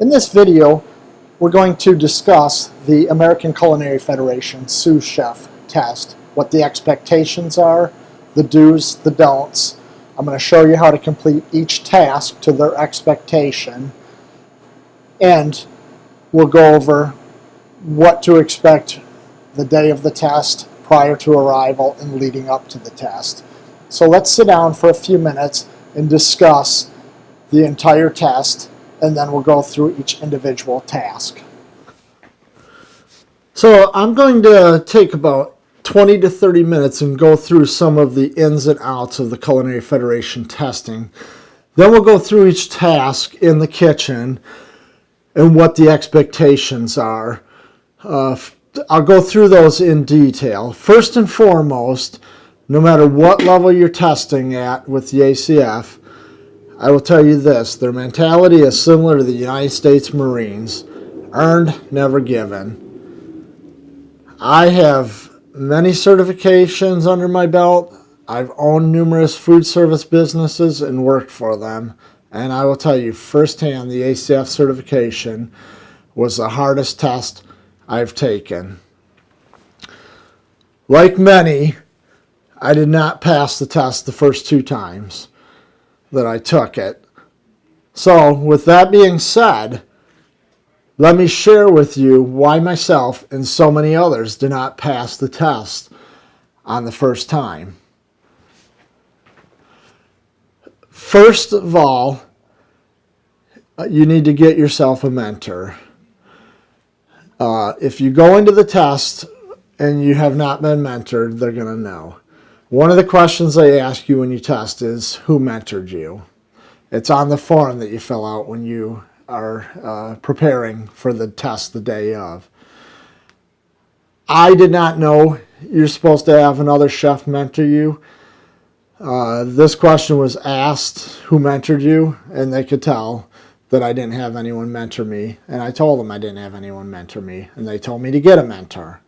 In this video, we're going to discuss the American Culinary Federation Sous Chef test, what the expectations are, the do's, the don'ts. I'm going to show you how to complete each task to their expectation, and we'll go over what to expect the day of the test, prior to arrival, and leading up to the test. So let's sit down for a few minutes and discuss the entire test, and then we'll go through each individual task. So I'm going to take about 20 to 30 minutes and go through some of the ins and outs of the Culinary Federation testing. Then we'll go through each task in the kitchen and what the expectations are. I'll go through those in detail. First and foremost, no matter what level you're testing at with the ACF, I will tell you this: their mentality is similar to the United States Marines: earned, never given. I have many certifications under my belt. I've owned numerous food service businesses and worked for them, and I will tell you firsthand, the ACF certification was the hardest test I've taken. Like many, I did not pass the test the first 2 times that I took it. So with that being said, let me share with you why myself and so many others did not pass the test on the first time. First of all, you need to get yourself a mentor. If you go into the test and you have not been mentored, they're going to know. One of the questions they ask you when you test is, who mentored you? It's on the form that you fill out when you are preparing for the test the day of. I did not know you're supposed to have another chef mentor you. This question was asked, who mentored you? And they could tell that I didn't have anyone mentor me. And I told them I didn't have anyone mentor me. And they told me to get a mentor.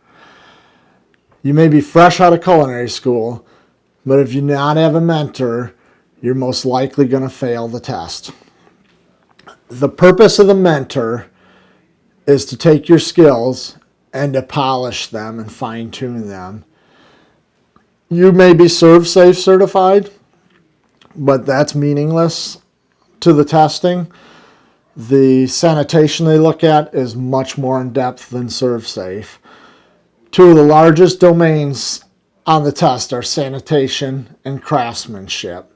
You may be fresh out of culinary school, but if you not have a mentor, you're most likely going to fail the test. The purpose of the mentor is to take your skills and to polish them and fine-tune them. You may be ServSafe certified, but that's meaningless to the testing. The sanitation they look at is much more in depth than ServSafe. 2 of the largest domains on the test are sanitation and craftsmanship.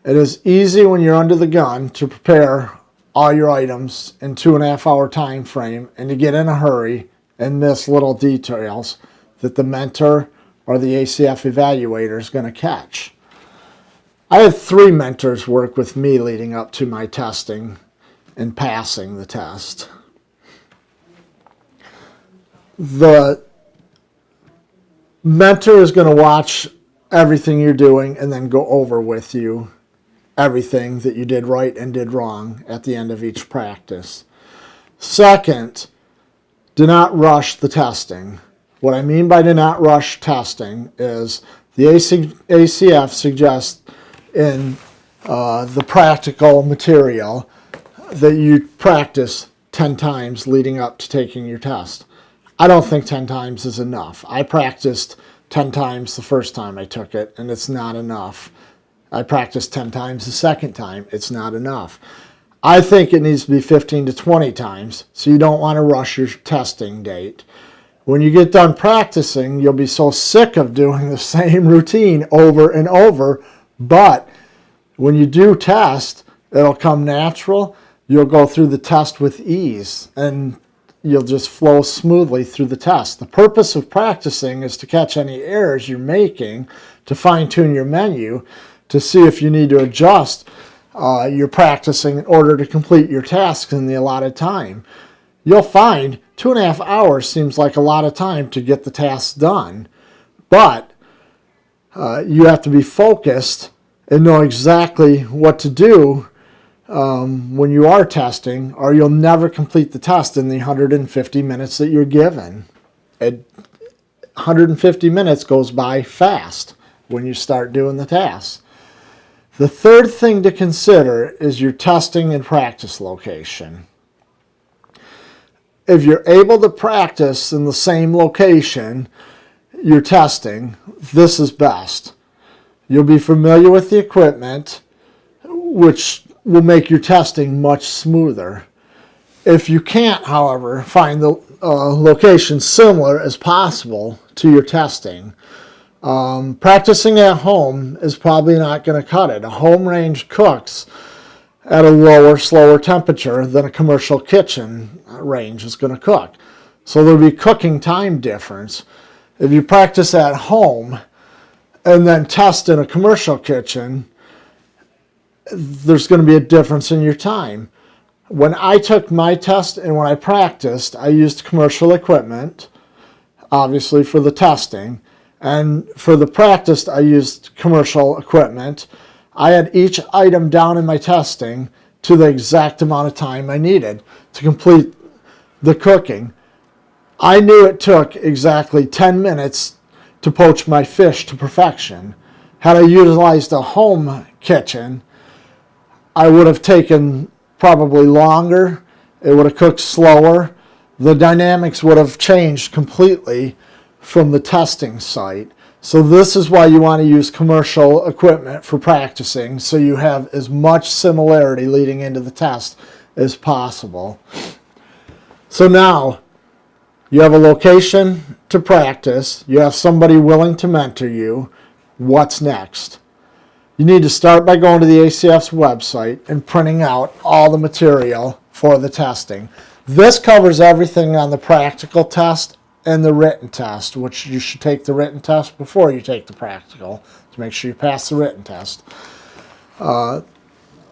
It is easy when you're under the gun to prepare all your items in 2.5 hour time frame and to get in a hurry and miss little details that the mentor or the ACF evaluator is going to catch. I had 3 mentors work with me leading up to my testing and passing the test. The mentor is going to watch everything you're doing and then go over with you everything that you did right and did wrong at the end of each practice. Second, do not rush the testing. What I mean by do not rush testing is the ACF suggests in the practical material that you practice 10 times leading up to taking your test. I don't think 10 times is enough. I practiced 10 times the first time I took it, and it's not enough. I practiced 10 times the second time. It's not enough. I think it needs to be 15 to 20 times, so you don't want to rush your testing date. When you get done practicing, you'll be so sick of doing the same routine over and over, but when you do test, it'll come natural. You'll go through the test with ease, and you'll just flow smoothly through the test. The purpose of practicing is to catch any errors you're making, to fine-tune your menu, to see if you need to adjust your practicing in order to complete your tasks in the allotted time. You'll find 2.5 hours seems like a lot of time to get the tasks done, but you have to be focused and know exactly what to do when you are testing, or you'll never complete the test in the 150 minutes that you're given. 150 minutes goes by fast when you start doing the tasks. The third thing to consider is your testing and practice location. if you're able to practice in the same location you're testing, this is best. You'll be familiar with the equipment, which will make your testing much smoother. If you can't, however, find the location similar as possible to your testing, practicing at home is probably not going to cut it. A home range cooks at a lower, slower temperature than a commercial kitchen range is going to cook. So there'll be cooking time difference. If you practice at home and then test in a commercial kitchen, there's going to be a difference in your time. When I took my test and when I practiced, I used commercial equipment, obviously for the testing, and for the practice, I used commercial equipment. I had each item down in my testing to the exact amount of time I needed to complete the cooking. I knew it took exactly 10 minutes to poach my fish to perfection. Had I utilized a home kitchen, I would have taken probably longer. It would have cooked slower. The dynamics would have changed completely from the testing site. So this is why you want to use commercial equipment for practicing, so you have as much similarity leading into the test as possible. So now, you have a location to practice. You have somebody willing to mentor you. What's next? You need to start by going to the ACF's website and printing out all the material for the testing. This covers everything on the practical test and the written test, which you should take the written test before you take the practical to make sure you pass the written test. The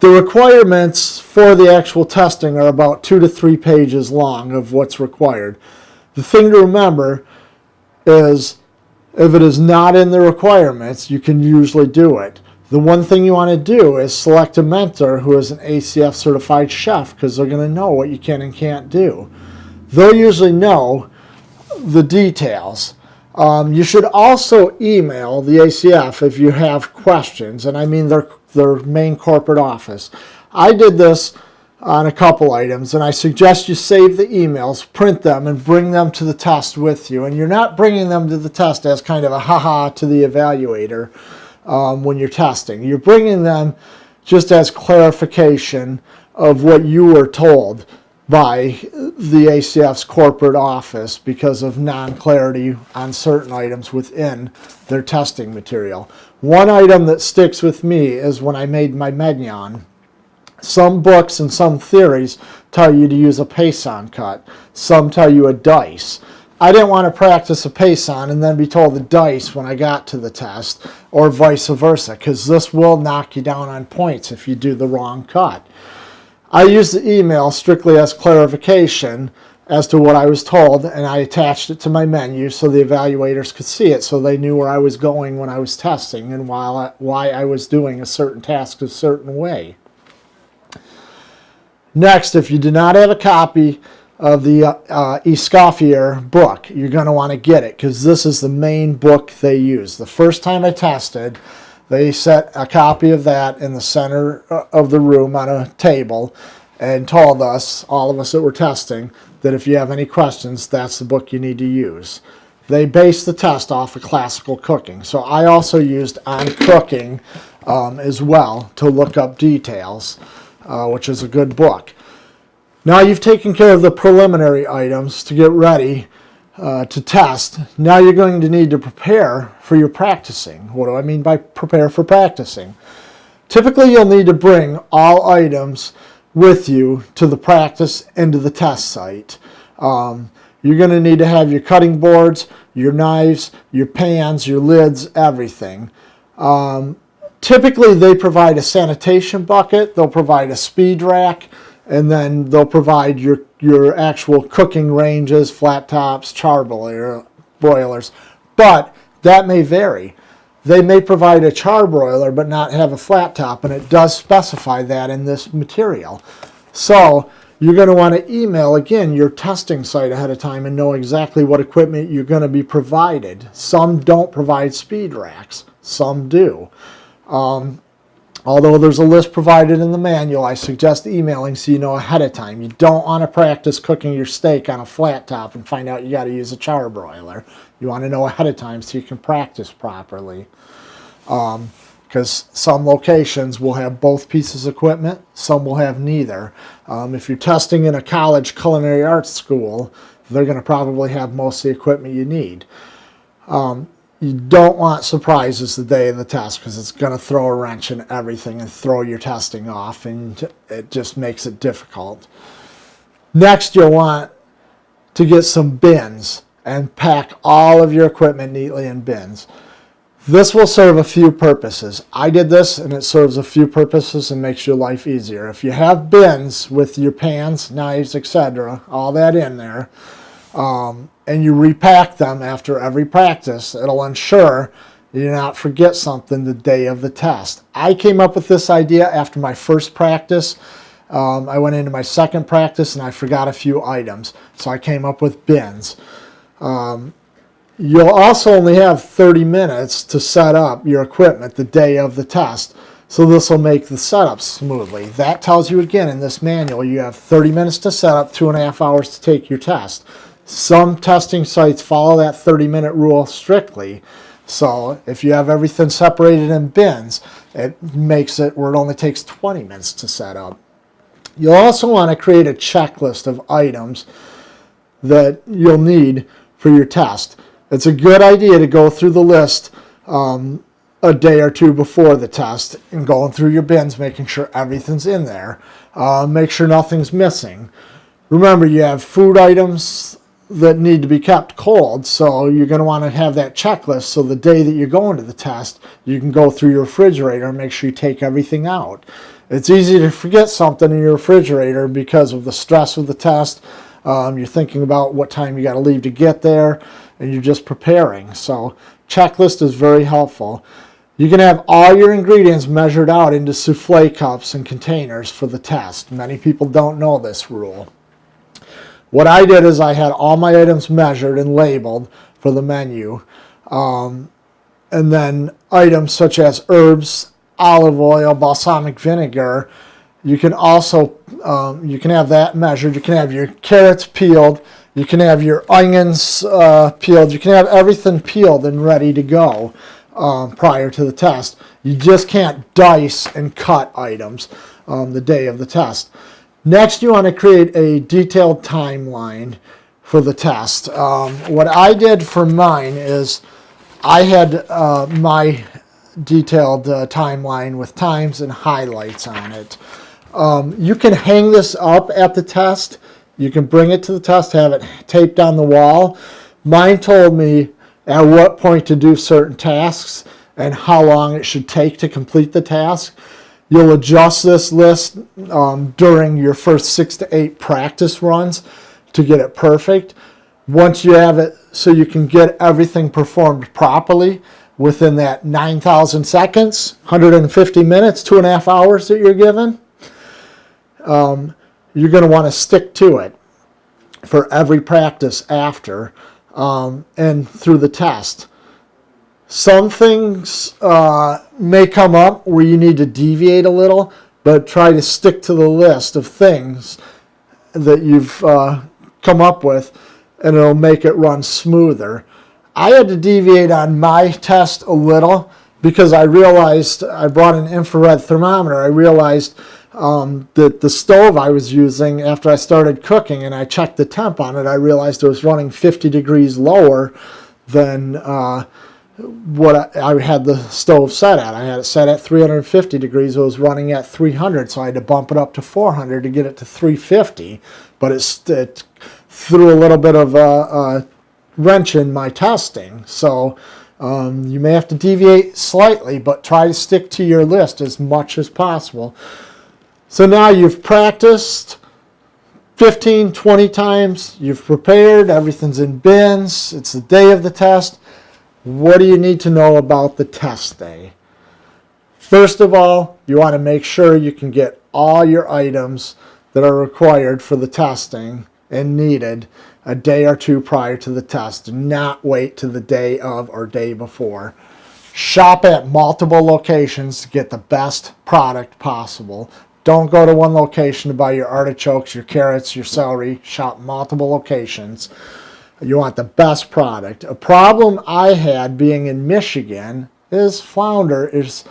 requirements for the actual testing are about 2 to 3 pages long of what's required. The thing to remember is if it is not in the requirements, you can usually do it. The one thing you want to do is select a mentor who is an ACF certified chef, because they're going to know what you can and can't do. They'll usually know the details. You should also email the ACF if you have questions, and I mean their main corporate office. I did this on a couple items, and I suggest you save the emails, print them, and bring them to the test with you. And you're not bringing them to the test as kind of a ha-ha to the evaluator when you're testing. You're bringing them just as clarification of what you were told by the ACF's corporate office because of non-clarity on certain items within their testing material. One item that sticks with me is when I made my mignon. Some books and some theories tell you to use a Payson cut. Some tell you a dice. I didn't want to practice a Payson and then be told a dice when I got to the test, or vice versa, because this will knock you down on points if you do the wrong cut. I used the email strictly as clarification as to what I was told, and I attached it to my menu so the evaluators could see it, so they knew where I was going when I was testing and why I was doing a certain task a certain way. Next, if you do not have a copy of the Escoffier book, you're going to want to get it, because this is the main book they use. The first time I tested, they set a copy of that in the center of the room on a table and told us, all of us that were testing, that if you have any questions, that's the book you need to use. They based the test off of classical cooking. So I also used On Cooking as well to look up details, which is a good book. Now you've taken care of the preliminary items to get ready to test. Now you're going to need to prepare for your practicing. What do I mean by prepare for practicing? Typically you'll need to bring all items with you to the practice and to the test site. You're going to need to have your cutting boards, your knives, your pans, your lids, everything. Typically they provide a sanitation bucket, they'll provide a speed rack, and then they'll provide your actual cooking ranges, flat tops, broilers. But that may vary. They may provide a charbroiler but not have a flat top, and it does specify that in this material. So you're going to want to email, again, your testing site ahead of time and know exactly what equipment you're going to be provided. Some don't provide speed racks. Some do. Although there's a list provided in the manual, I suggest emailing so you know ahead of time. You don't want to practice cooking your steak on a flat top and find out you got to use a charbroiler. You want to know ahead of time so you can practice properly. Because some locations will have both pieces of equipment, some will have neither. If you're testing in a college culinary arts school, they're going to probably have most of the equipment you need. You don't want surprises the day of the test because it's going to throw a wrench in everything and throw your testing off, and it just makes it difficult. Next, you'll want to get some bins and pack all of your equipment neatly in bins. This will serve a few purposes. I did this and it serves a few purposes and makes your life easier. If you have bins with your pans, knives, etc., all that in there, and you repack them after every practice, it'll ensure you do not forget something the day of the test. I came up with this idea after my first practice. I went into my second practice and I forgot a few items, so I came up with bins. You'll also only have 30 minutes to set up your equipment the day of the test, so this will make the setup smoothly. That tells you again in this manual you have 30 minutes to set up, 2.5 hours to take your test. Some testing sites follow that 30-minute rule strictly, so if you have everything separated in bins, it makes it where it only takes 20 minutes to set up. You'll also want to create a checklist of items that you'll need for your test. It's a good idea to go through the list a day or two before the test and going through your bins, making sure everything's in there. Make sure nothing's missing. Remember, you have food items that need to be kept cold, so you're going to want to have that checklist so the day that you're going to the test, you can go through your refrigerator and make sure you take everything out. It's easy to forget something in your refrigerator because of the stress of the test. You're thinking about what time you got to leave to get there, and you're just preparing. So checklist is very helpful. You can have all your ingredients measured out into souffle cups and containers for the test. Many people don't know this rule. What I did is I had all my items measured and labeled for the menu. And then items such as herbs, olive oil, balsamic vinegar, you can also you can have that measured. You can have your carrots peeled. You can have your onions peeled. You can have everything peeled and ready to go prior to the test. You just can't dice and cut items the day of the test. Next, you want to create a detailed timeline for the test. What I did for mine is I had my detailed timeline with times and highlights on it. You can hang this up at the test. You can bring it to the test, have it taped on the wall. Mine told me at what point to do certain tasks and how long it should take to complete the task. You'll adjust this list during your first 6 to 8 practice runs to get it perfect. Once you have it so you can get everything performed properly within that 9,000 seconds, 150 minutes, 2.5 hours that you're given, you're going to want to stick to it for every practice after and through the test. Some things may come up where you need to deviate a little, but try to stick to the list of things that you've come up with, and it'll make it run smoother. I had to deviate on my test a little because I realized I brought an infrared thermometer. I realized that the stove I was using after I started cooking and I checked the temp on it, I realized it was running 50 degrees lower than what I had the stove set at. I had it set at 350 degrees. It was running at 300, so I had to bump it up to 400 to get it to 350. But it threw a little bit of a wrench in my testing. So you may have to deviate slightly, but try to stick to your list as much as possible. So now you've practiced 15, 20 times. You've prepared. Everything's in bins. It's the day of the test. What do you need to know about the test day? First of all, you want to make sure you can get all your items that are required for the testing and needed a day or two prior to the test. Do not wait to the day of or day before. Shop at multiple locations to get the best product possible. Don't go to one location to buy your artichokes, your carrots, your celery. Shop multiple locations. You want the best product. A problem I had being in Michigan is flounder is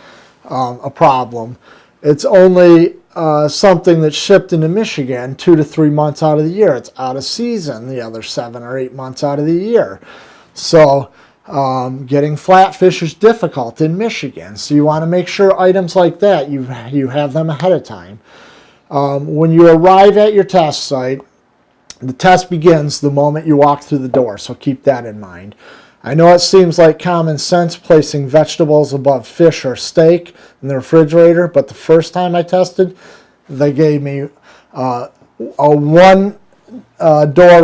a problem. It's only something that's shipped into Michigan 2 to 3 months out of the year. It's out of season the other 7 or 8 months out of the year. So getting flatfish is difficult in Michigan. So you want to make sure items like that, you have them ahead of time. When you arrive at your test site, the test begins the moment you walk through the door, so keep that in mind. I know it seems like common sense placing vegetables above fish or steak in the refrigerator, but the first time I tested, they gave me a one-door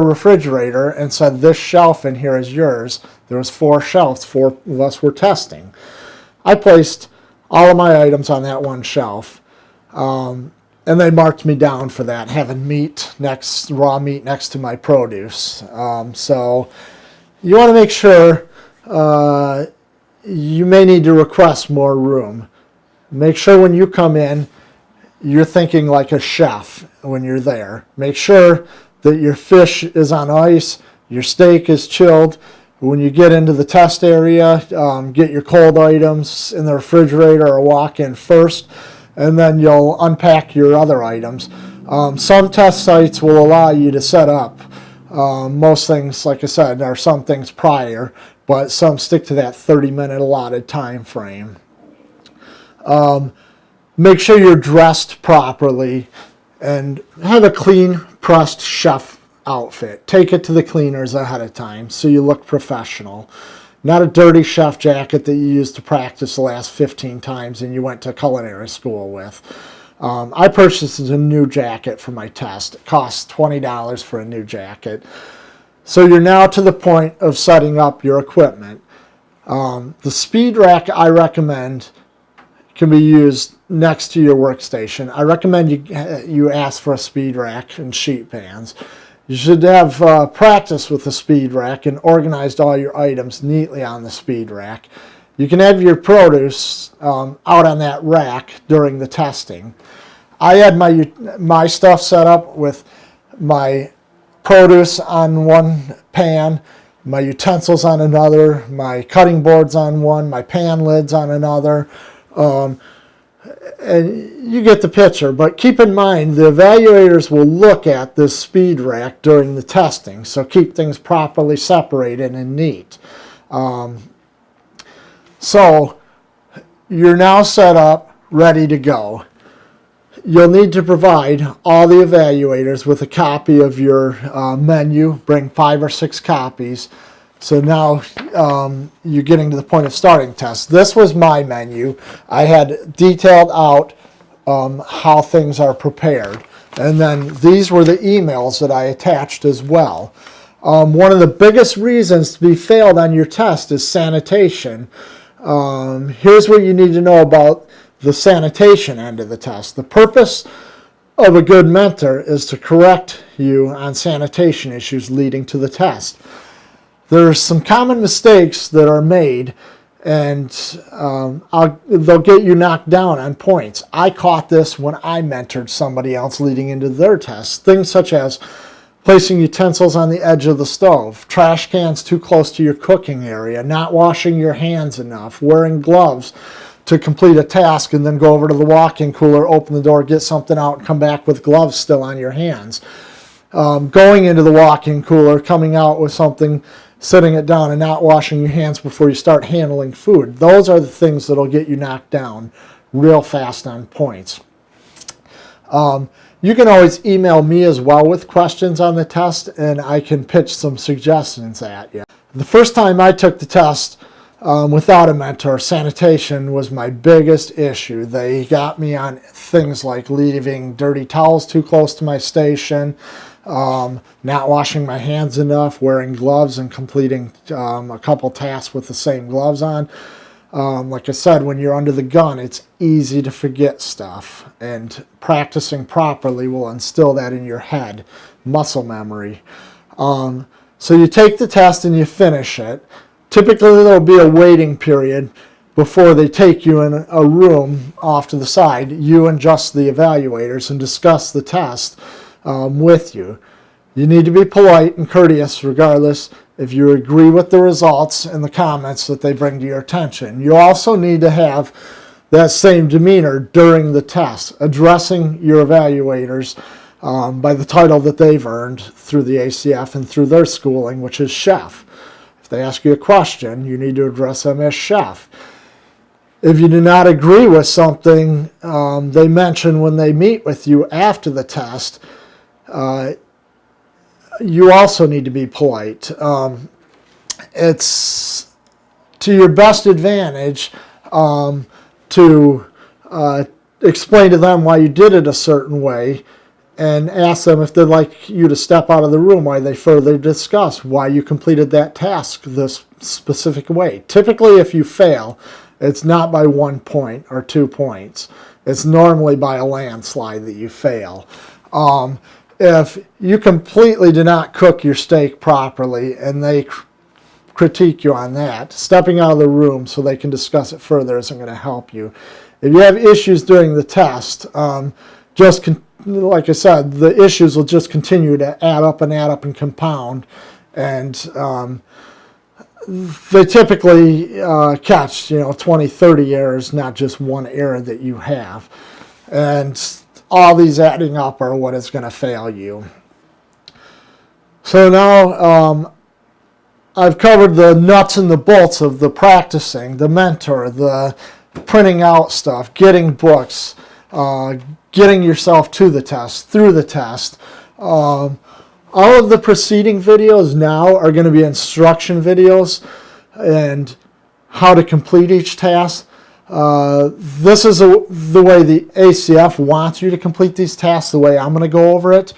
refrigerator and said, this shelf in here is yours. There was 4 shelves, 4 of us were testing. I placed all of my items on that one shelf. And they marked me down for that, having raw meat next to my produce. So you want to make sure you may need to request more room. Make sure when you come in, you're thinking like a chef when you're there. Make sure that your fish is on ice, your steak is chilled. When you get into the test area, get your cold items in the refrigerator or walk in first, and then you'll unpack your other items. Some test sites will allow you to set up. Most things, like I said, are some things prior, but some stick to that 30-minute allotted time frame. Make sure you're dressed properly and have a clean, pressed chef outfit. Take it to the cleaners ahead of time so you look professional. Not a dirty chef jacket that you used to practice the last 15 times and you went to culinary school with. I purchased a new jacket for my test. It costs $20 for a new jacket. So you're now to the point of setting up your equipment. The speed rack I recommend can be used next to your workstation. I recommend you ask for a speed rack and sheet pans. You should have practice with the speed rack and organized all your items neatly on the speed rack. You can have your produce out on that rack during the testing. I had my stuff set up with my produce on one pan, my utensils on another, my cutting boards on one, my pan lids on another. And you get the picture, but keep in mind the evaluators will look at this speed rack during the testing, so keep things properly separated and neat. So you're now set up, ready to go. You'll need to provide all the evaluators with a copy of your menu. Bring 5 or 6 copies. So now you're getting to the point of starting tests. This was my menu. I had detailed out how things are prepared. And then these were the emails that I attached as well. One of the biggest reasons to be failed on your test is sanitation. Here's what you need to know about the sanitation end of the test. The purpose of a good mentor is to correct you on sanitation issues leading to the test. There's some common mistakes that are made, and they'll get you knocked down on points. I caught this when I mentored somebody else leading into their test. Things such as placing utensils on the edge of the stove, trash cans too close to your cooking area, not washing your hands enough, wearing gloves to complete a task and then go over to the walk-in cooler, open the door, get something out, and come back with gloves still on your hands. Going into the walk-in cooler, coming out with something, setting it down and not washing your hands before you start handling food. Those are the things that'll get you knocked down real fast on points. You can always email me as well with questions on the test, and I can pitch some suggestions at you. The first time I took the test without a mentor, sanitation was my biggest issue. They got me on things like leaving dirty towels too close to my station, not washing my hands enough, wearing gloves and completing a couple tasks with the same gloves on. Like I said, when you're under the gun, it's easy to forget stuff, and practicing properly will instill that in your head, muscle memory. So you take the test and you finish it. Typically, there'll be a waiting period before they take you in a room off to the side, you and just the evaluators, and discuss the test with you. You need to be polite and courteous regardless if you agree with the results and the comments that they bring to your attention. You also need to have that same demeanor during the test, addressing your evaluators by the title that they've earned through the ACF and through their schooling, which is chef. If they ask you a question, you need to address them as chef. If you do not agree with something they mention when they meet with you after the test, you also need to be polite. It's to your best advantage to explain to them why you did it a certain way, and ask them if they'd like you to step out of the room while they further discuss why you completed that task this specific way. Typically, if you fail, it's not by 1 point or 2 points. It's normally by a landslide that you fail. If you completely do not cook your steak properly and they critique you on that, stepping out of the room so they can discuss it further isn't going to help you. If you have issues during the test, like I said, the issues will just continue to add up and compound, and they typically catch 20, 30 errors, not just one error that you have, and all these adding up are what is going to fail you. So now I've covered the nuts and the bolts of the practicing, the mentor, the printing out stuff, getting books, getting yourself to the test, through the test. All of the preceding videos now are going to be instruction videos and how to complete each task. This is the way the ACF wants you to complete these tasks, the way I'm going to go over it.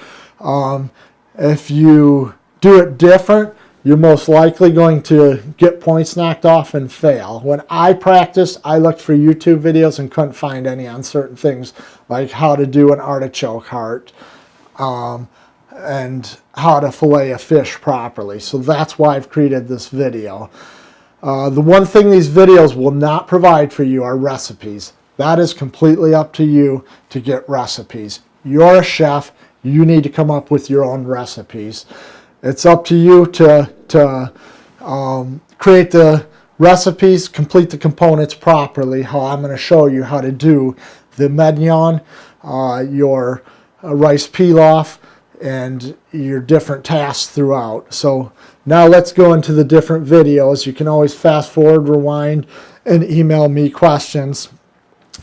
If you do it different, you're most likely going to get points knocked off and fail. When I practiced, I looked for YouTube videos and couldn't find any on certain things, like how to do an artichoke heart and how to fillet a fish properly. So that's why I've created this video. The one thing these videos will not provide for you are recipes. That is completely up to you to get recipes. You're a chef. You need to come up with your own recipes. It's up to you to create the recipes, complete the components properly, how I'm going to show you how to do the mignon, your rice pilaf, and your different tasks throughout. So now let's go into the different videos. You can always fast forward, rewind, and email me questions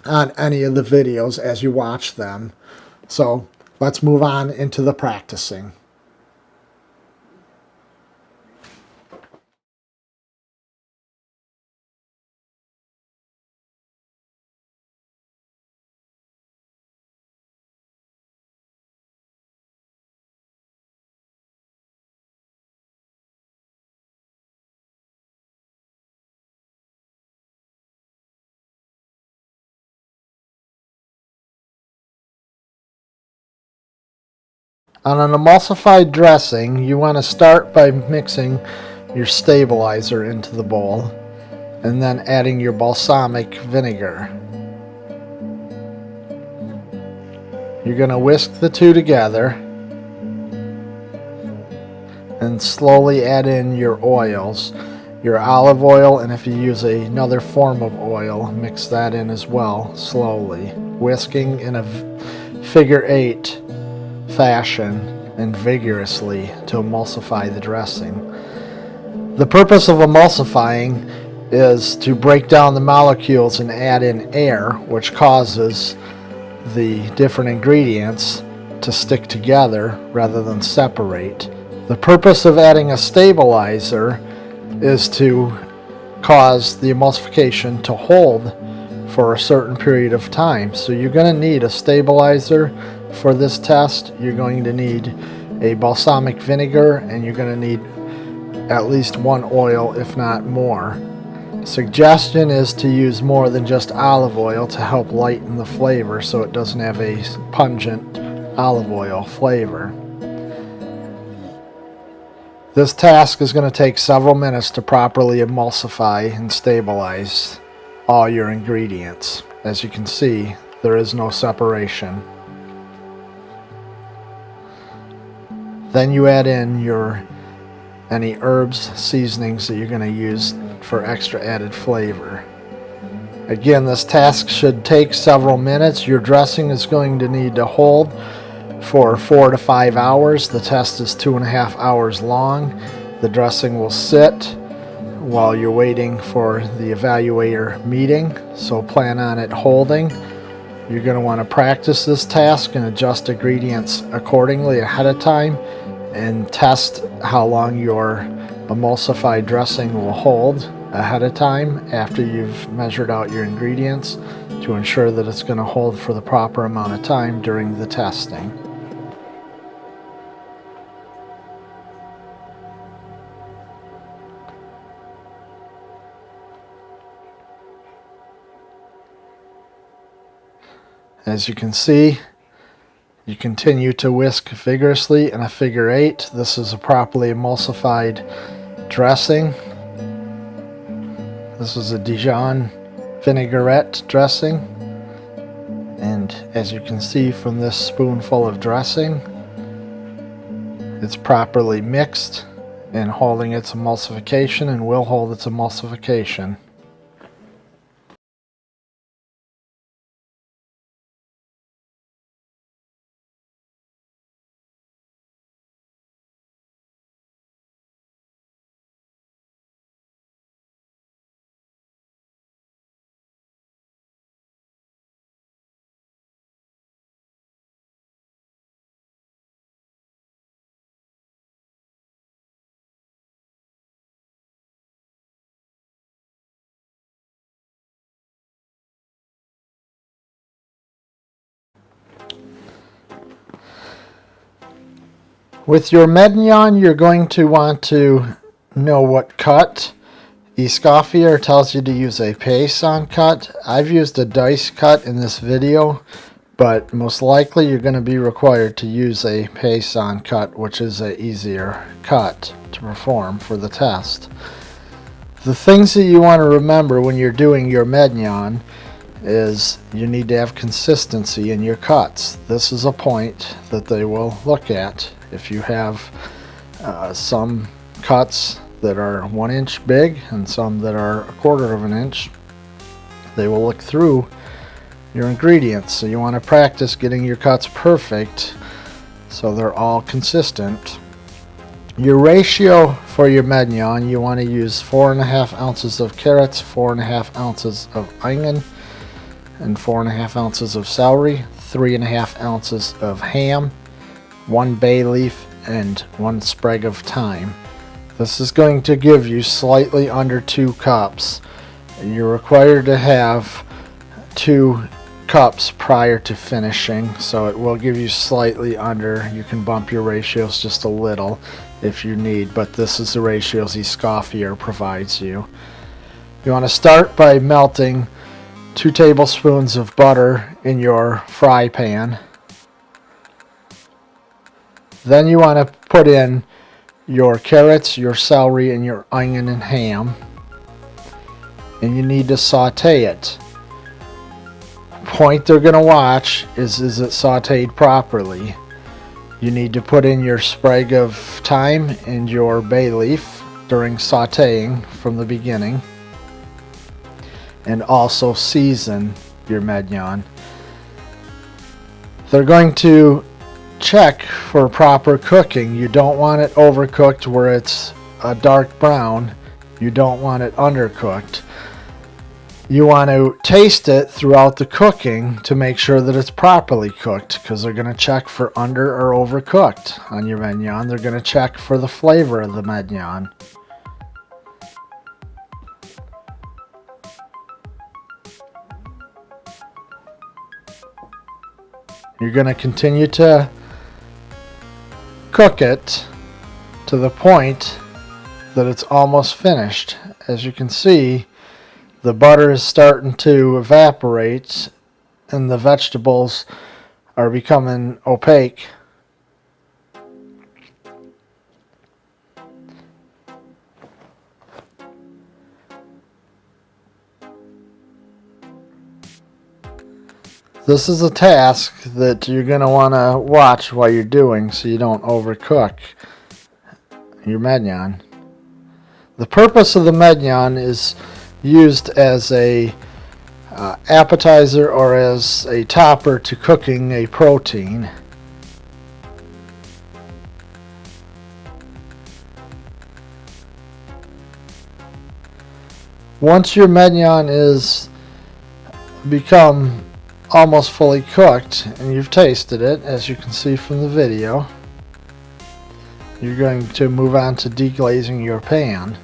on any of the videos as you watch them. So let's move on into the practicing. On an emulsified dressing, you want to start by mixing your stabilizer into the bowl and then adding your balsamic vinegar. You're going to whisk the two together and slowly add in your oils, your olive oil, and if you use another form of oil, mix that in as well, slowly, whisking in a figure 8 fashion and vigorously to emulsify the dressing. The purpose of emulsifying is to break down the molecules and add in air, which causes the different ingredients to stick together rather than separate. The purpose of adding a stabilizer is to cause the emulsification to hold for a certain period of time. So you're going to need a stabilizer for this test. You're going to need a balsamic vinegar, and you're going to need at least one oil, if not more. Suggestion is to use more than just olive oil to help lighten the flavor so it doesn't have a pungent olive oil flavor. This task is going to take several minutes to properly emulsify and stabilize all your ingredients. As you can see, there is no separation. Then you add in any herbs, seasonings that you're going to use for extra added flavor. Again, this task should take several minutes. Your dressing is going to need to hold for 4 to 5 hours. The test is 2.5 hours long. The dressing will sit while you're waiting for the evaluator meeting, so plan on it holding. You're going to want to practice this task and adjust ingredients accordingly ahead of time, and test how long your emulsified dressing will hold ahead of time after you've measured out your ingredients to ensure that it's going to hold for the proper amount of time during the testing. As you can see, you continue to whisk vigorously in a figure 8. This is a properly emulsified dressing. This is a Dijon vinaigrette dressing. And as you can see from this spoonful of dressing, it's properly mixed and holding its emulsification, and will hold its emulsification. With your Medignon, you're going to want to know what cut. Escoffier tells you to use a paysan cut. I've used a dice cut in this video, but most likely you're going to be required to use a paysan cut, which is an easier cut to perform for the test. The things that you want to remember when you're doing your Medignon is you need to have consistency in your cuts. This is a point that they will look at. If you have some cuts that are 1 inch big and some that are 1/4 of an inch, they will look through your ingredients. So you want to practice getting your cuts perfect so they're all consistent. Your ratio for your Medignon, you want to use 4.5 ounces of carrots, 4.5 ounces of onion, and 4.5 ounces of celery, 3.5 ounces of ham, 1 bay leaf, and 1 sprig of thyme. This is going to give you slightly under 2 cups. You're required to have 2 cups prior to finishing, so it will give you slightly under. You can bump your ratios just a little if you need, but this is the ratios Escoffier provides you. You want to start by melting 2 tablespoons of butter in your fry pan. Then you want to put in your carrots, your celery, and your onion and ham. And you need to saute it. Point they're going to watch is it sauteed properly. You need to put in your sprig of thyme and your bay leaf during sauteing from the beginning. And also season your Medignon. They're going to check for proper cooking. You don't want it overcooked where it's a dark brown. You don't want it undercooked. You want to taste it throughout the cooking to make sure that it's properly cooked, because they're going to check for under or overcooked on your Medignon. They're going to check for the flavor of the Medignon. You're going to continue to cook it to the point that it's almost finished. As you can see, the butter is starting to evaporate and the vegetables are becoming opaque. This is a task that you're going to want to watch while you're doing so you don't overcook your mignon. The purpose of the mignon is used as a appetizer or as a topper to cooking a protein. Once your mignon is become almost fully cooked and you've tasted it, as you can see from the video, you're going to move on to deglazing your pan.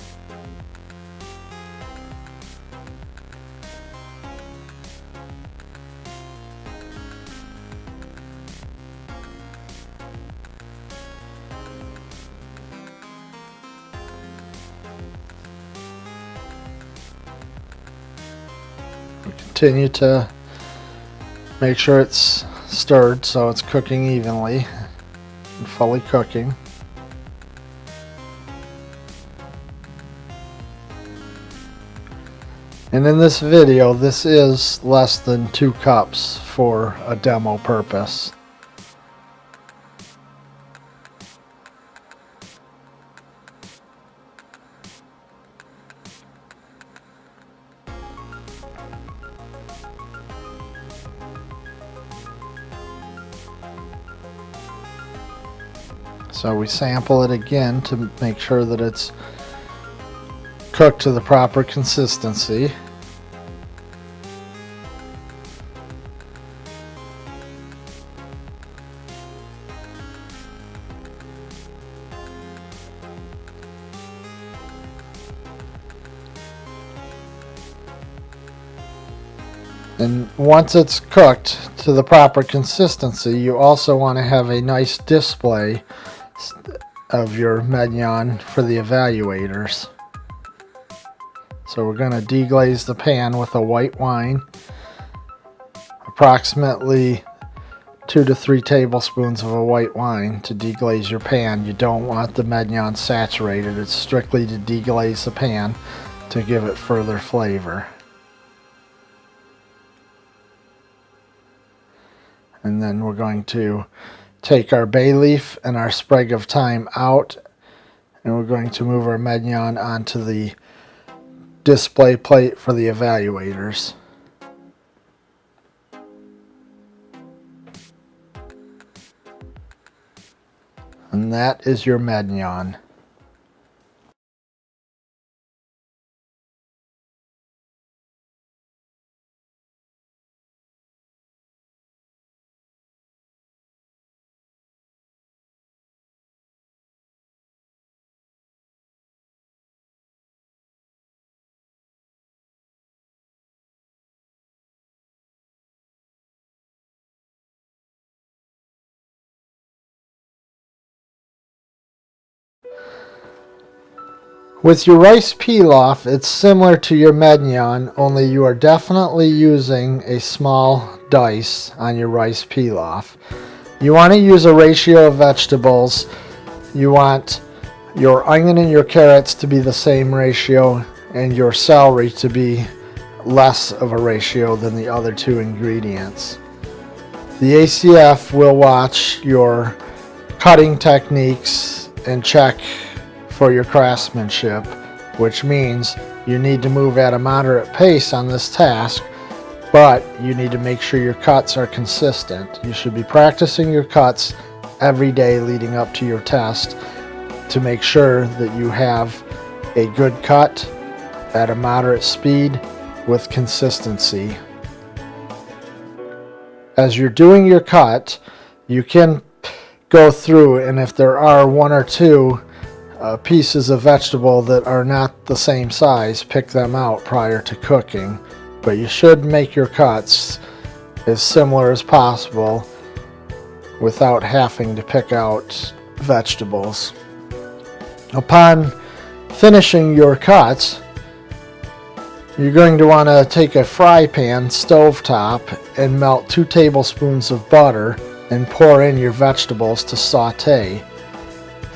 Continue to make sure it's stirred so it's cooking evenly and fully cooking. And in this video, this is less than 2 cups for a demo purpose. So we sample it again to make sure that it's cooked to the proper consistency. And once it's cooked to the proper consistency, you also want to have a nice display of your mignon for the evaluators. So we're going to deglaze the pan with a white wine, approximately 2 to 3 tablespoons of a white wine to deglaze your pan. You don't want the mignon saturated. It's strictly to deglaze the pan to give it further flavor. And then we're going to take our bay leaf and our sprig of thyme out, and we're going to move our mignon onto the display plate for the evaluators. And that is your mignon. With your rice pilaf, it's similar to your mignon, only you are definitely using a small dice on your rice pilaf. You want to use a ratio of vegetables. You want your onion and your carrots to be the same ratio, and your celery to be less of a ratio than the other 2 ingredients. The ACF will watch your cutting techniques and check for your craftsmanship, which means you need to move at a moderate pace on this task, but you need to make sure your cuts are consistent. You should be practicing your cuts every day leading up to your test to make sure that you have a good cut at a moderate speed with consistency. As you're doing your cut, you can go through, and if there are 1 or 2 pieces of vegetable that are not the same size, pick them out prior to cooking. But you should make your cuts as similar as possible without having to pick out vegetables. Upon finishing your cuts, you're going to want to take a fry pan, stovetop, and melt 2 tablespoons of butter and pour in your vegetables to saute.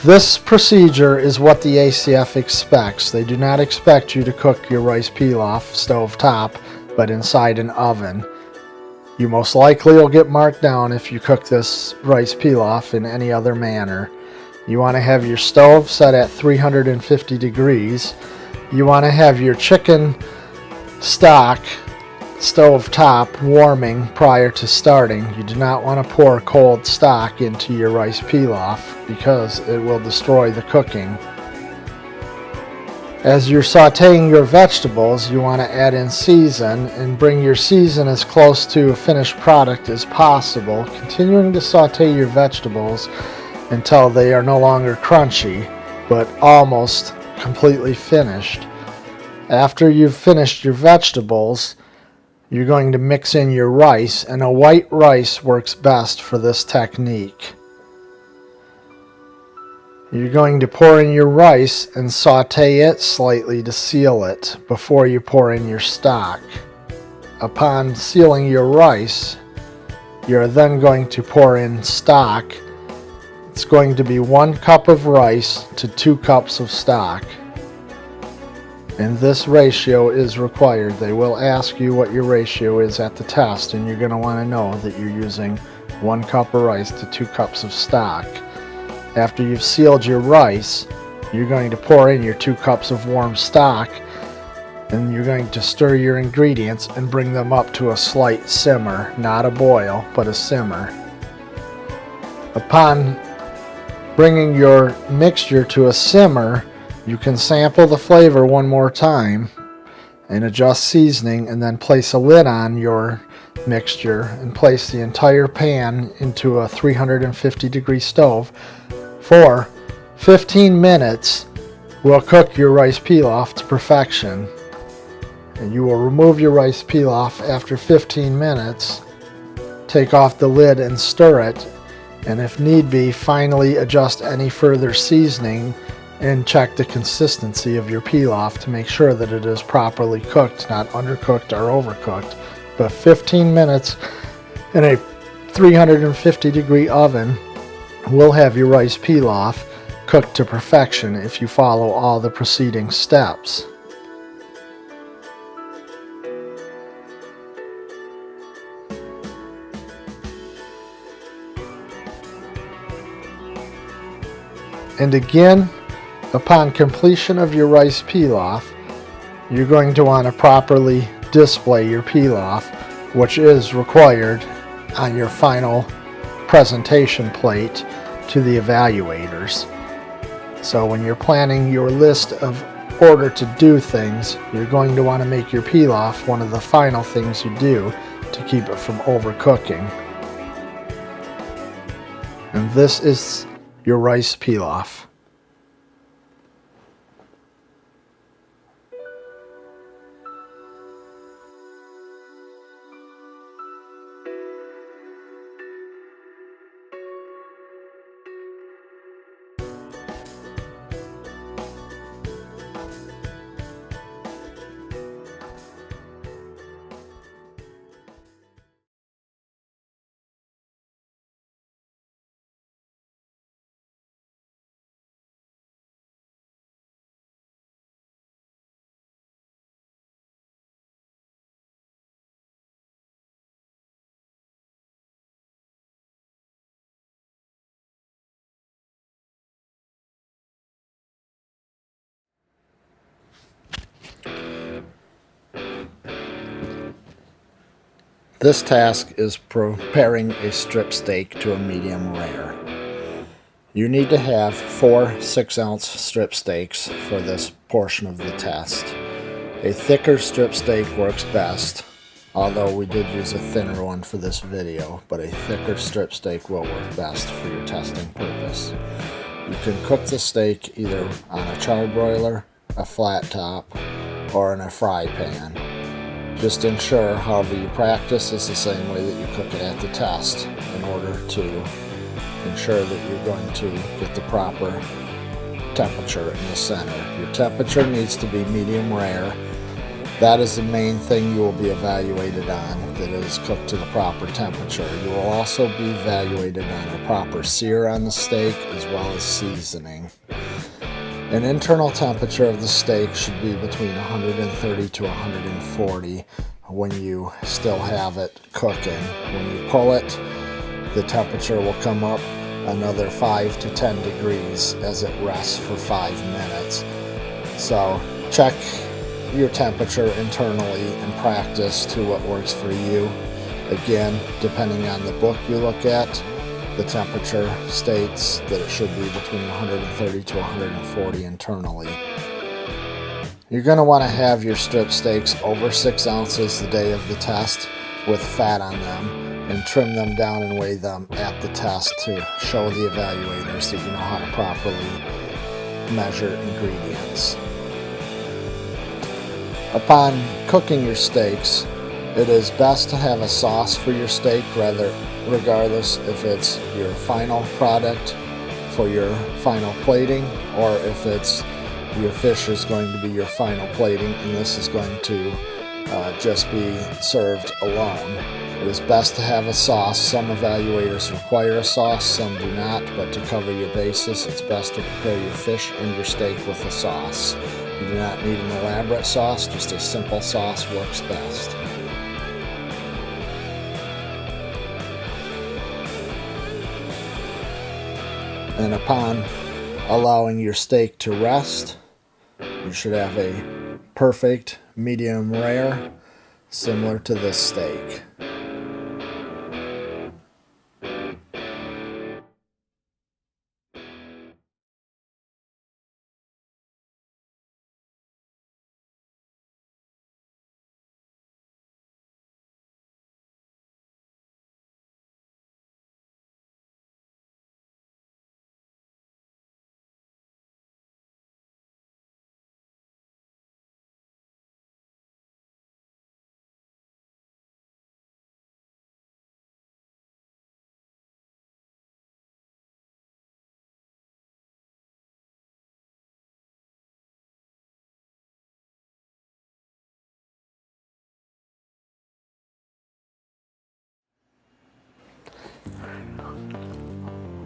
This procedure is what the ACF expects. They do not expect you to cook your rice pilaf stovetop, but inside an oven. You most likely will get marked down if you cook this rice pilaf in any other manner. You want to have your stove set at 350 degrees. You want to have your chicken stock stove top warming prior to starting. You do not want to pour cold stock into your rice pilaf because it will destroy the cooking. As you're sauteing your vegetables, you want to add in season and bring your season as close to a finished product as possible, continuing to saute your vegetables until they are no longer crunchy, but almost completely finished. After you've finished your vegetables, you're going to mix in your rice, and a white rice works best for this technique. You're going to pour in your rice and saute it slightly to seal it before you pour in your stock. Upon sealing your rice, you're then going to pour in stock. It's going to be 1 cup of rice to 2 cups of stock. And this ratio is required. They will ask you what your ratio is at the test, and you're going to want to know that you're using 1 cup of rice to 2 cups of stock. After you've sealed your rice, you're going to pour in your 2 cups of warm stock, and you're going to stir your ingredients and bring them up to a slight simmer, not a boil, but a simmer. Upon bringing your mixture to a simmer, you can sample the flavor one more time and adjust seasoning, and then place a lid on your mixture and place the entire pan into a 350 degree stove. For 15 minutes, we'll cook your rice pilaf to perfection. And you will remove your rice pilaf after 15 minutes, take off the lid and stir it, and if need be, finally adjust any further seasoning and check the consistency of your pilaf to make sure that it is properly cooked, not undercooked or overcooked. But 15 minutes in a 350 degree oven will have your rice pilaf cooked to perfection if you follow all the preceding steps. And again, upon completion of your rice pilaf, you're going to want to properly display your pilaf, which is required on your final presentation plate to the evaluators. So when you're planning your list of order to do things, you're going to want to make your pilaf one of the final things you do to keep it from overcooking. And this is your rice pilaf. This task is preparing a strip steak to a medium rare. You need to have 4 6-ounce strip steaks for this portion of the test. A thicker strip steak works best, although we did use a thinner one for this video, but a thicker strip steak will work best for your testing purpose. You can cook the steak either on a charbroiler, a flat top, or in a fry pan. Just ensure, however you practice, is the same way that you cook it at the test in order to ensure that you're going to get the proper temperature in the center. Your temperature needs to be medium rare. That is the main thing you will be evaluated on, that it is cooked to the proper temperature. You will also be evaluated on a proper sear on the steak as well as seasoning. An internal temperature of the steak should be between 130 to 140, when you still have it cooking. When you pull it, the temperature will come up another 5 to 10 degrees as it rests for 5 minutes. So check your temperature internally and practice to what works for you. Again, depending on the book you look at, the temperature states that it should be between 130 to 140 internally. You're going to want to have your strip steaks over 6 ounces the day of the test with fat on them, and trim them down and weigh them at the test to show the evaluators that you know how to properly measure ingredients. Upon cooking your steaks, it is best to have a sauce for your steak, regardless if it's your final product for your final plating or if it's your fish is going to be your final plating and this is going to just be served alone. It is best to have a sauce. Some evaluators require a sauce, some do not, but to cover your bases, it's best to prepare your fish and your steak with a sauce. You do not need an elaborate sauce, just a simple sauce works best. And upon allowing your steak to rest, you should have a perfect medium rare, similar to this steak.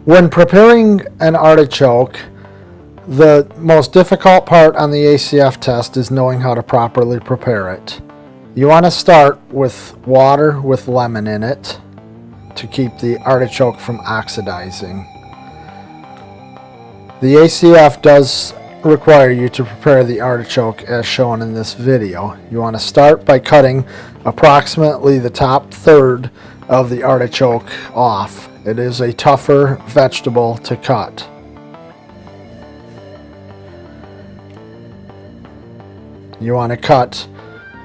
When preparing an artichoke, the most difficult part on the ACF test is knowing how to properly prepare it. You want to start with water with lemon in it to keep the artichoke from oxidizing. The ACF does require you to prepare the artichoke as shown in this video. You want to start by cutting approximately the top third of the artichoke off. It is a tougher vegetable to cut. You want to cut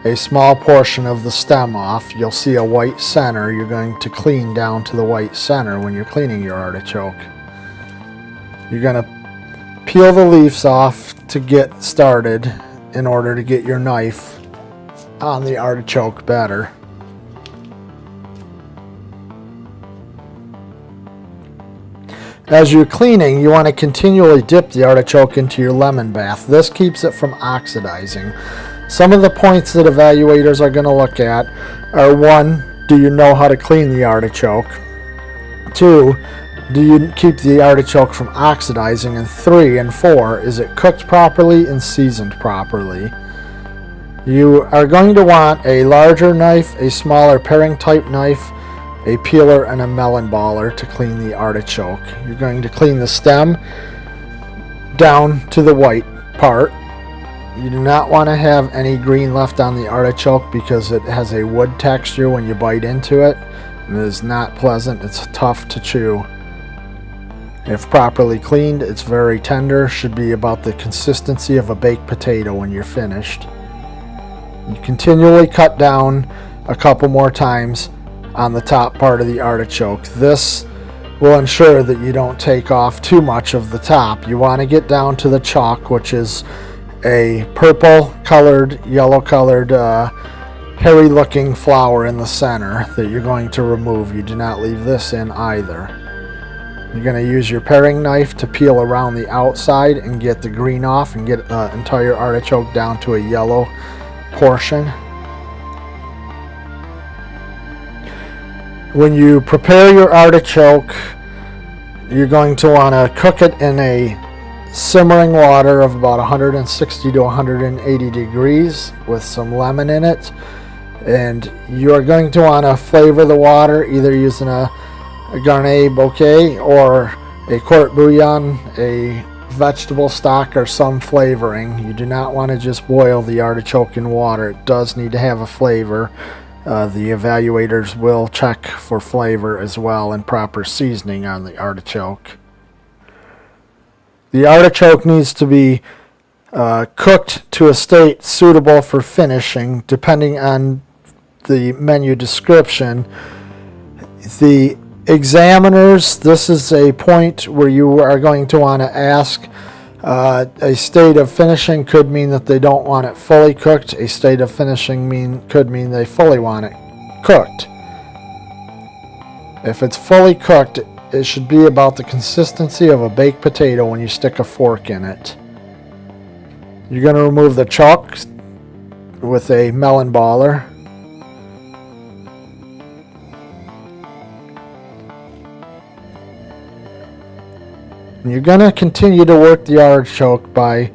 a small portion of the stem off. You'll see a white center. You're going to clean down to the white center when you're cleaning your artichoke. You're going to peel the leaves off to get started in order to get your knife on the artichoke better. As you're cleaning, you want to continually dip the artichoke into your lemon bath. This keeps it from oxidizing. Some of the points that evaluators are going to look at are: 1, do you know how to clean the artichoke? 2, do you keep the artichoke from oxidizing? And 3 and 4, is it cooked properly and seasoned properly? You are going to want a larger knife, a smaller paring type knife, a peeler, and a melon baller to clean the artichoke. You're going to clean the stem down to the white part. You do not want to have any green left on the artichoke because it has a wood texture when you bite into it, and it is not pleasant. It's tough to chew. If properly cleaned, it's very tender, should be about the consistency of a baked potato when you're finished. You continually cut down a couple more times on the top part of the artichoke. This will ensure that you don't take off too much of the top. You want to get down to the chalk, which is a purple colored, yellow colored, hairy looking flower in the center that you're going to remove. You do not leave this in either. You're going to use your paring knife to peel around the outside and get the green off and get the entire artichoke down to a yellow portion. When you prepare your artichoke, you're going to want to cook it in a simmering water of about 160 to 180 degrees with some lemon in it. And you are going to want to flavor the water either using a Garnet bouquet or a court bouillon, a vegetable stock, or some flavoring. You do not want to just boil the artichoke in water. It does need to have a flavor. The evaluators will check for flavor as well and proper seasoning on the artichoke. The artichoke needs to be cooked to a state suitable for finishing, depending on the menu description. The examiners, this is a point where you are going to want to ask. A state of finishing could mean that they don't want it fully cooked. A state of finishing could mean they fully want it cooked. If it's fully cooked, it should be about the consistency of a baked potato when you stick a fork in it. You're going to remove the chalk with a melon baller. You're going to continue to work the artichoke by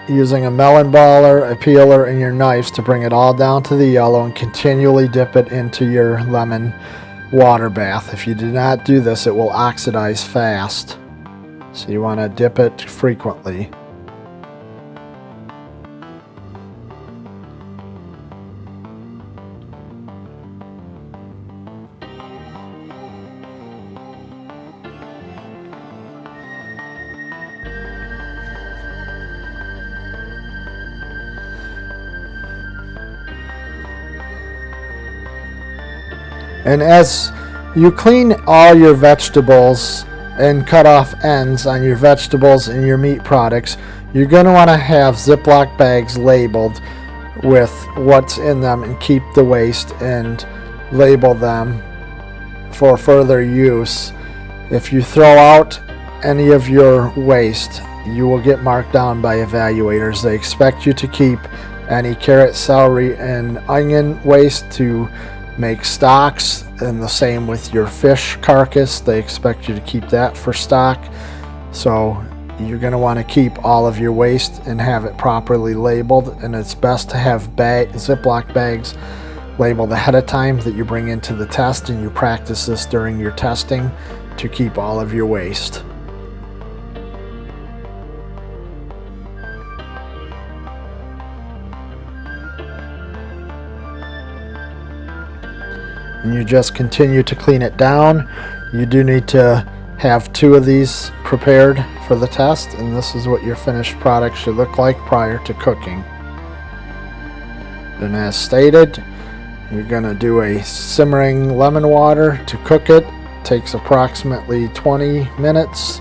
using a melon baller, a peeler, and your knives to bring it all down to the yellow and continually dip it into your lemon water bath. If you do not do this, it will oxidize fast. So you want to dip it frequently. And as you clean all your vegetables and cut off ends on your vegetables and your meat products, you're going to want to have Ziploc bags labeled with what's in them and keep the waste and label them for further use. If you throw out any of your waste, you will get marked down by evaluators. They expect you to keep any carrot, celery, and onion waste to make stocks, and the same with your fish carcass. They expect you to keep that for stock. So you're going to want to keep all of your waste and have it properly labeled, and it's best to have Ziploc bags labeled ahead of time that you bring into the test, and you practice this during your testing to keep all of your waste. And you just continue to clean it down. You do need to have 2 of these prepared for the test, and this is what your finished product should look like prior to cooking. And as stated, you're going to do a simmering lemon water to cook it. It takes approximately 20 minutes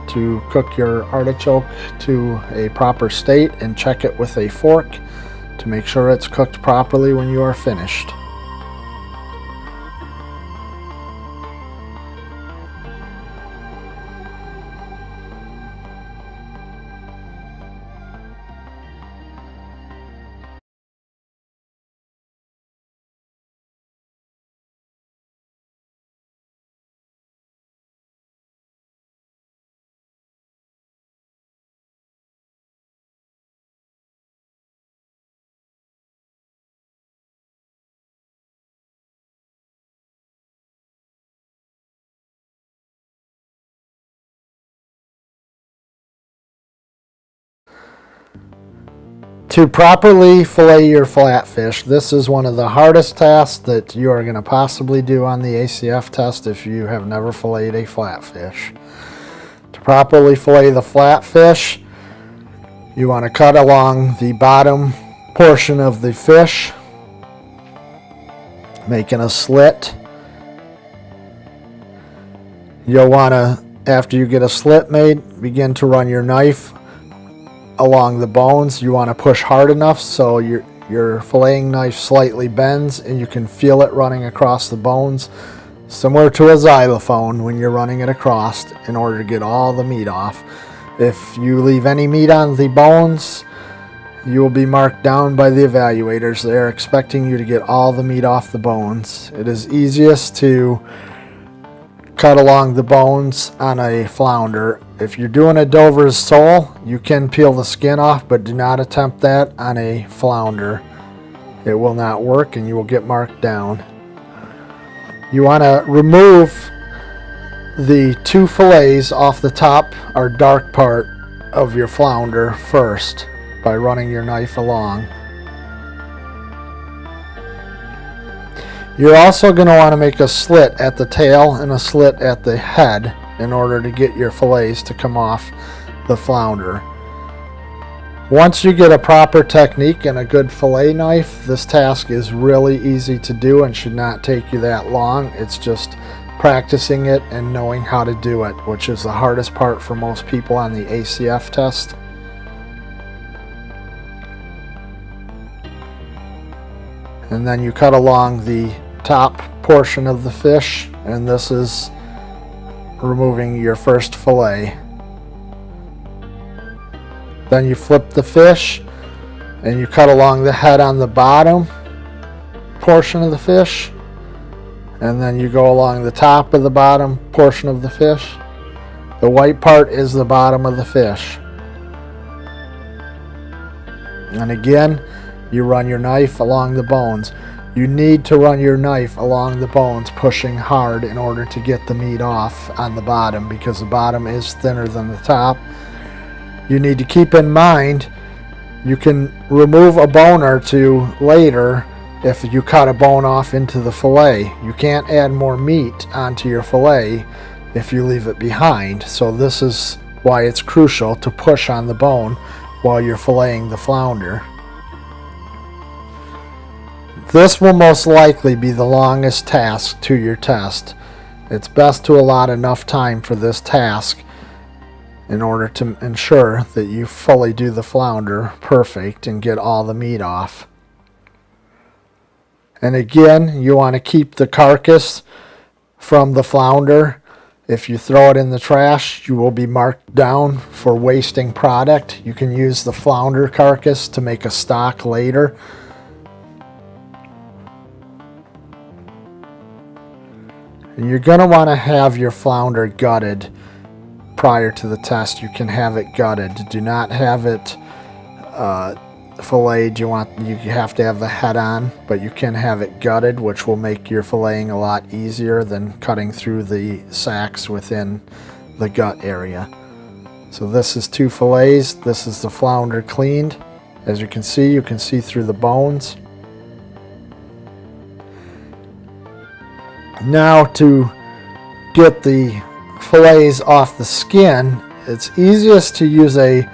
to cook your artichoke to a proper state, and check it with a fork to make sure it's cooked properly when you are finished. To properly fillet your flatfish, this is one of the hardest tasks that you are going to possibly do on the ACF test if you have never filleted a flatfish. To properly fillet the flatfish, you want to cut along the bottom portion of the fish, making a slit. You'll want to, after you get a slit made, begin to run your knife along the bones. You want to push hard enough so your filleting knife slightly bends and you can feel it running across the bones, similar to a xylophone when you're running it across, in order to get all the meat off. If you leave any meat on the bones, you will be marked down by the evaluators. They are expecting you to get all the meat off the bones. It is easiest to cut along the bones on a flounder. If you're doing a Dover's sole, you can peel the skin off, but do not attempt that on a flounder. it will not work and you will get marked down. You want to remove the 2 fillets off the top or dark part of your flounder first by running your knife along. You're also going to want to make a slit at the tail and a slit at the head in order to get your fillets to come off the flounder. Once you get a proper technique and a good fillet knife, this task is really easy to do and should not take you that long. It's just practicing it and knowing how to do it, which is the hardest part for most people on the ACF test. And then you cut along the top portion of the fish, and this is removing your first fillet. Then you flip the fish and you cut along the head on the bottom portion of the fish, and then you go along the top of the bottom portion of the fish. The white part is the bottom of the fish. And again, you run your knife along the bones. You need to run your knife along the bones, pushing hard in order to get the meat off on the bottom, because the bottom is thinner than the top. You need to keep in mind, you can remove a bone or two later if you cut a bone off into the fillet. You can't add more meat onto your fillet if you leave it behind. So this is why it's crucial to push on the bone while you're filleting the flounder. This will most likely be the longest task to your test. It's best to allot enough time for this task in order to ensure that you fully do the flounder perfect and get all the meat off. And again, you want to keep the carcass from the flounder. If you throw it in the trash, you will be marked down for wasting product. You can use the flounder carcass to make a stock later. You're going to want to have your flounder gutted prior to the test. You can have it gutted. Do not have it filleted. You have to have the head on, but you can have it gutted, which will make your filleting a lot easier than cutting through the sacks within the gut area. So this is 2 fillets. This is the flounder cleaned. As you can see through the bones. Now to get the fillets off the skin, it's easiest to use a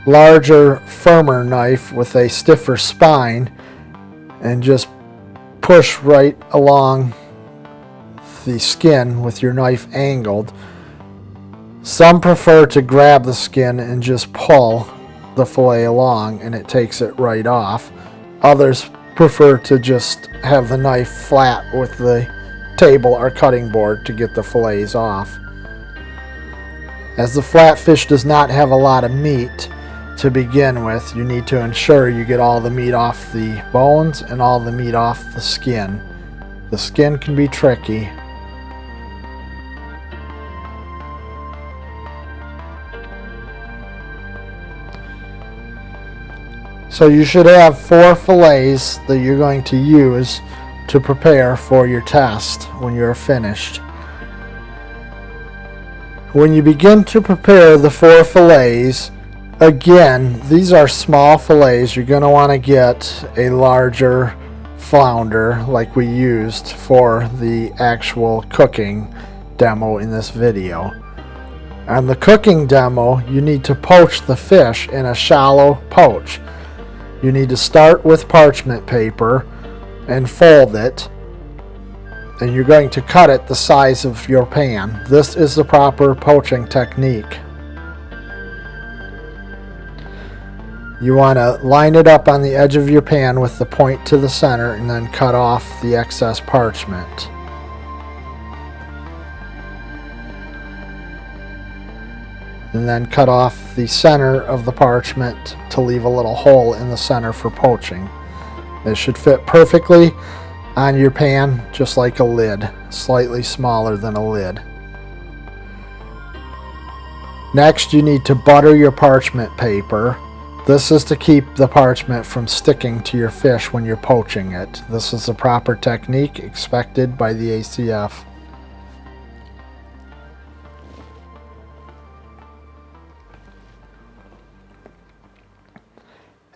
larger, firmer knife with a stiffer spine and just push right along the skin with your knife angled. Some prefer to grab the skin and just pull the fillet along and it takes it right off. Others prefer to just have the knife flat with the table or cutting board to get the fillets off. As the flatfish does not have a lot of meat to begin with, you need to ensure you get all the meat off the bones and all the meat off the skin. The skin can be tricky. So you should have 4 fillets that you're going to use to prepare for your test when you're finished. When you begin to prepare the 4 fillets, again, these are small fillets. You're going to want to get a larger flounder like we used for the actual cooking demo in this video. On the cooking demo, you need to poach the fish in a shallow poach. You need to start with parchment paper and fold it, and you're going to cut it the size of your pan. This is the proper poaching technique. You want to line it up on the edge of your pan with the point to the center and then cut off the excess parchment. And then cut off the center of the parchment to leave a little hole in the center for poaching. It should fit perfectly on your pan, just like a lid, slightly smaller than a lid. Next, you need to butter your parchment paper This is to keep the parchment from sticking to your fish when you're poaching it. This is the proper technique expected by the ACF.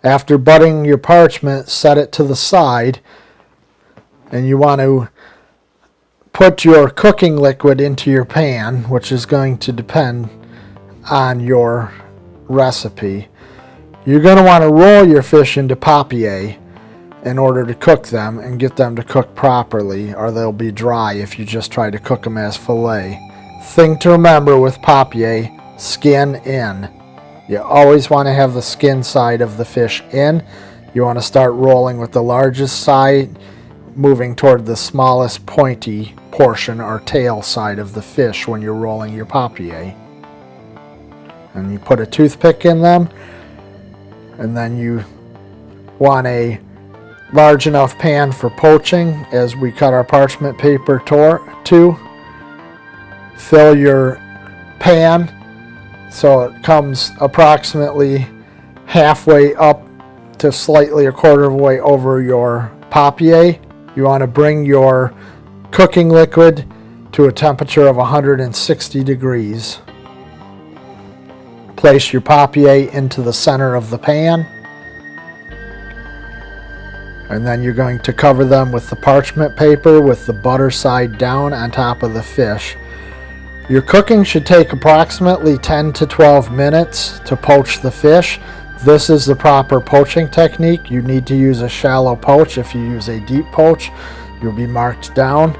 After butting your parchment, set it to the side, and you want to put your cooking liquid into your pan, which is going to depend on your recipe. You're going to want to roll your fish into papier in order to cook them and get them to cook properly, or they'll be dry if you just try to cook them as fillet. Thing to remember with papier, skin in. You always want to have the skin side of the fish in. You want to start rolling with the largest side, moving toward the smallest pointy portion or tail side of the fish when you're rolling your papier. And you put a toothpick in them, and then you want a large enough pan for poaching as we cut our parchment paper to. Fill your pan so it comes approximately halfway up to slightly a quarter of a way over your papier. You want to bring your cooking liquid to a temperature of 160 degrees. Place your papier into the center of the pan, and then you're going to cover them with the parchment paper with the butter side down on top of the fish. Your cooking should take approximately 10 to 12 minutes to poach the fish. This is the proper poaching technique. You need to use a shallow poach. If you use a deep poach, you'll be marked down.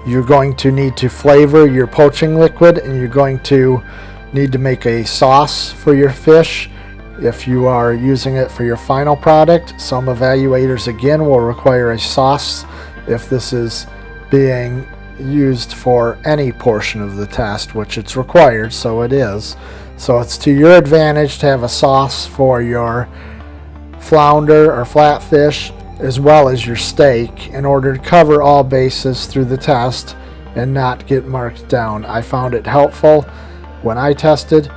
You're going to need to flavor your poaching liquid, and you're going to need to make a sauce for your fish if you are using it for your final product. Some evaluators again will require a sauce if this is being used for any portion of the test, which it's required, so it is. So it's to your advantage to have a sauce for your flounder or flatfish as well as your steak in order to cover all bases through the test and not get marked down. I found it helpful when I tested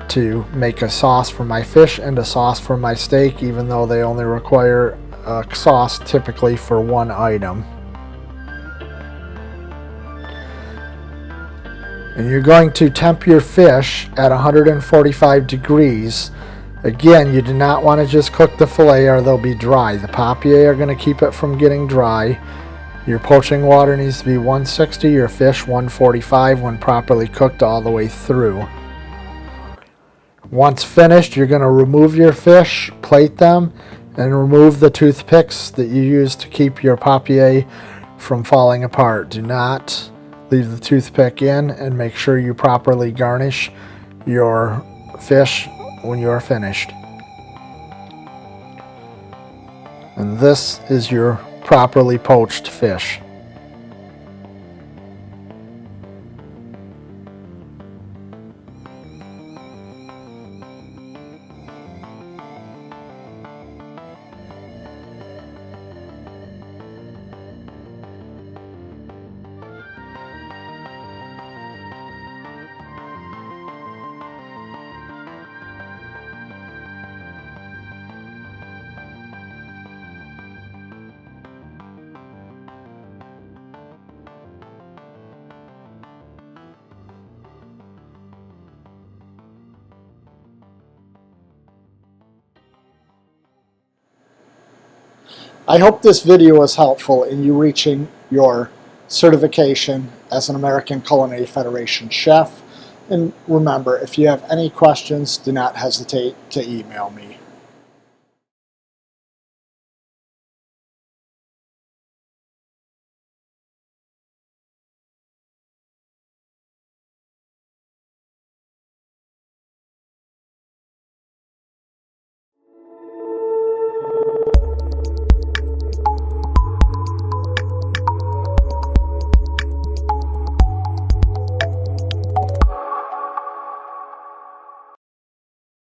to make a sauce for my fish and a sauce for my steak, even though they only require a sauce typically for one item. And you're going to temp your fish at 145 degrees. Again, you do not want to just cook the fillet or they'll be dry. The papier are going to keep it from getting dry. Your poaching water needs to be 160, your fish 145 when properly cooked all the way through. Once finished, you're going to remove your fish, plate them, and remove the toothpicks that you use to keep your papier from falling apart. Do not leave the toothpick in, and make sure you properly garnish your fish when you are finished. And this is your properly poached fish. I hope this video was helpful in you reaching your certification as an American Culinary Federation chef. And remember, if you have any questions, do not hesitate to email me.